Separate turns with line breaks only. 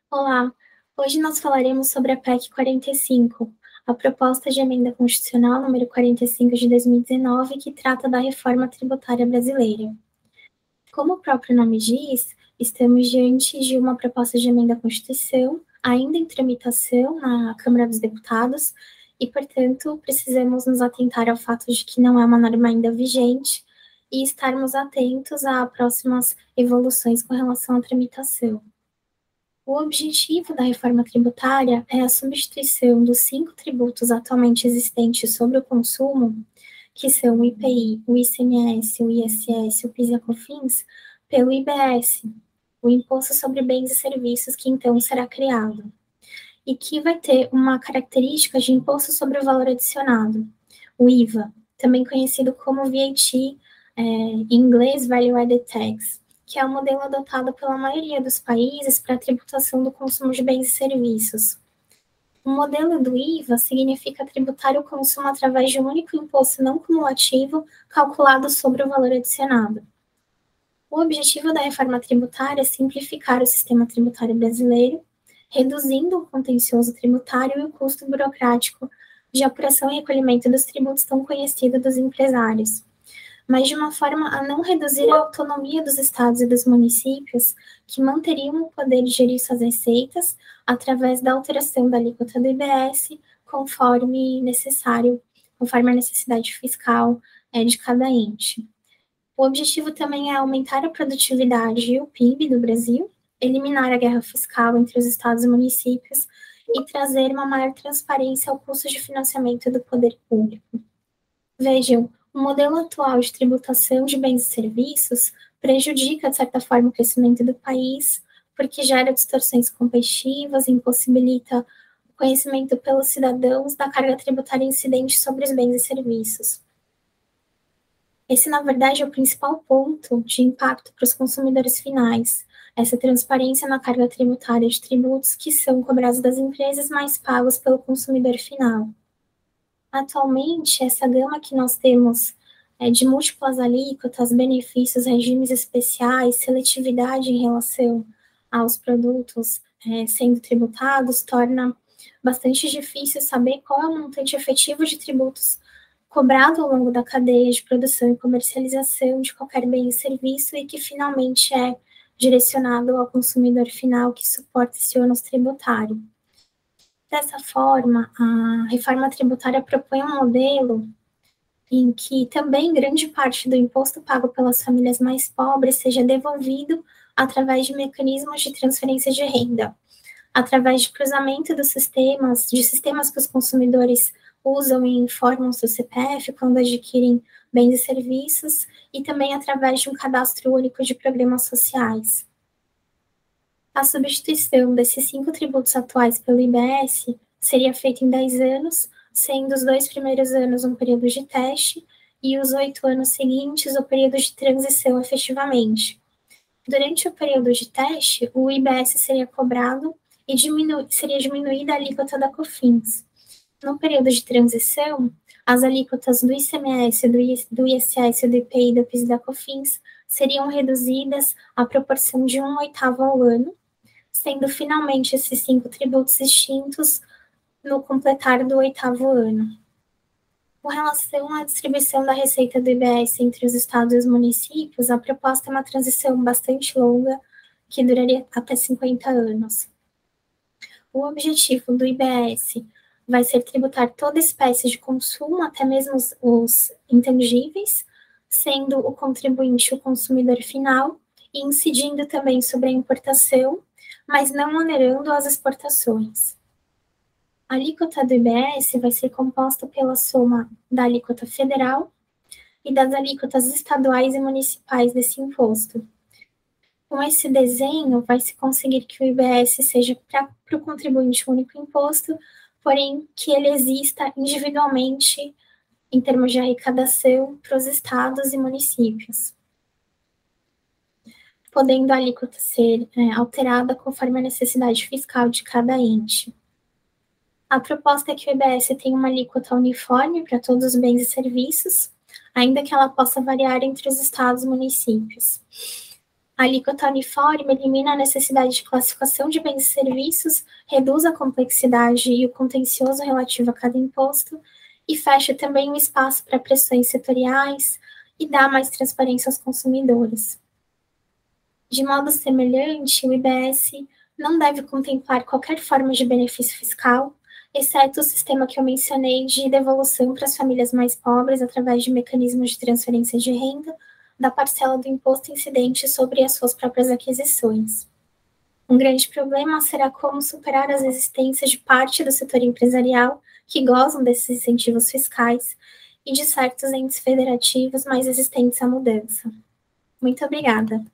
Olá, hoje nós falaremos sobre a PEC 45, a proposta de emenda constitucional número 45 de 2019, que trata da reforma tributária brasileira. Como o próprio nome diz, estamos diante de uma proposta de emenda à Constituição, ainda em tramitação na Câmara dos Deputados, e, portanto, precisamos nos atentar ao fato de que não é uma norma ainda vigente e estarmos atentos a próximas evoluções com relação à tramitação. O objetivo da reforma tributária é a substituição dos 5 tributos atualmente existentes sobre o consumo, que são o IPI, o ICMS, o ISS, o PIS e a COFINS, pelo IBS, o Imposto sobre Bens e Serviços, que então será criado, e que vai ter uma característica de Imposto sobre o Valor Adicionado, o IVA, também conhecido como VAT, em inglês Value Added Tax, que é o modelo adotado pela maioria dos países para a tributação do consumo de bens e serviços. O modelo do IVA significa tributar o consumo através de um único imposto não cumulativo calculado sobre o valor adicionado. O objetivo da reforma tributária é simplificar o sistema tributário brasileiro, reduzindo o contencioso tributário e o custo burocrático de apuração e recolhimento dos tributos tão conhecido dos empresários, mas de uma forma a não reduzir a autonomia dos estados e dos municípios, que manteriam o poder de gerir suas receitas através da alteração da alíquota do IBS, conforme necessário, conforme a necessidade fiscal de cada ente. O objetivo também é aumentar a produtividade e o PIB do Brasil, eliminar a guerra fiscal entre os estados e municípios e trazer uma maior transparência ao custo de financiamento do poder público. Vejam, o modelo atual de tributação de bens e serviços prejudica, de certa forma, o crescimento do país, porque gera distorções competitivas, impossibilita o conhecimento pelos cidadãos da carga tributária incidente sobre os bens e serviços. Esse, na verdade, é o principal ponto de impacto para os consumidores finais, essa transparência na carga tributária de tributos que são cobrados das empresas, mais pagos pelo consumidor final. Atualmente, essa gama que nós temos de múltiplas alíquotas, benefícios, regimes especiais, seletividade em relação aos produtos sendo tributados, torna bastante difícil saber qual é o montante efetivo de tributos cobrado ao longo da cadeia de produção e comercialização de qualquer bem e serviço e que finalmente é direcionado ao consumidor final que suporta esse ônus tributário. Dessa forma, a reforma tributária propõe um modelo em que também grande parte do imposto pago pelas famílias mais pobres seja devolvido através de mecanismos de transferência de renda, através de cruzamento dos sistemas, de sistemas que os consumidores usam e informam seu CPF quando adquirem bens e serviços, e também através de um cadastro único de programas sociais. A substituição desses 5 tributos atuais pelo IBS seria feita em 10 anos, sendo os 2 primeiros anos um período de teste e os 8 anos seguintes o período de transição efetivamente. Durante o período de teste, o IBS seria cobrado e seria diminuída a alíquota da COFINS. No período de transição, as alíquotas do ICMS, do ISS, do IPI, do PIS e da COFINS seriam reduzidas à proporção de 1/8 ao ano, sendo finalmente esses 5 tributos extintos no completar do 8º ano. Com relação à distribuição da receita do IBS entre os estados e os municípios, a proposta é uma transição bastante longa, que duraria até 50 anos. O objetivo do IBS vai ser tributar toda espécie de consumo, até mesmo os intangíveis, sendo o contribuinte o consumidor final, e incidindo também sobre a importação, mas não onerando as exportações. A alíquota do IBS vai ser composta pela soma da alíquota federal e das alíquotas estaduais e municipais desse imposto. Com esse desenho, vai se conseguir que o IBS seja para o contribuinte um único imposto, porém que ele exista individualmente em termos de arrecadação para os estados e municípios, podendo a alíquota ser alterada conforme a necessidade fiscal de cada ente. A proposta é que o IBS tenha uma alíquota uniforme para todos os bens e serviços, ainda que ela possa variar entre os estados e municípios. A alíquota uniforme elimina a necessidade de classificação de bens e serviços, reduz a complexidade e o contencioso relativo a cada imposto, e fecha também um espaço para pressões setoriais e dá mais transparência aos consumidores. De modo semelhante, o IBS não deve contemplar qualquer forma de benefício fiscal, exceto o sistema que eu mencionei de devolução para as famílias mais pobres através de mecanismos de transferência de renda da parcela do imposto incidente sobre as suas próprias aquisições. Um grande problema será como superar as resistências de parte do setor empresarial que gozam desses incentivos fiscais e de certos entes federativos mais resistentes à mudança. Muito obrigada.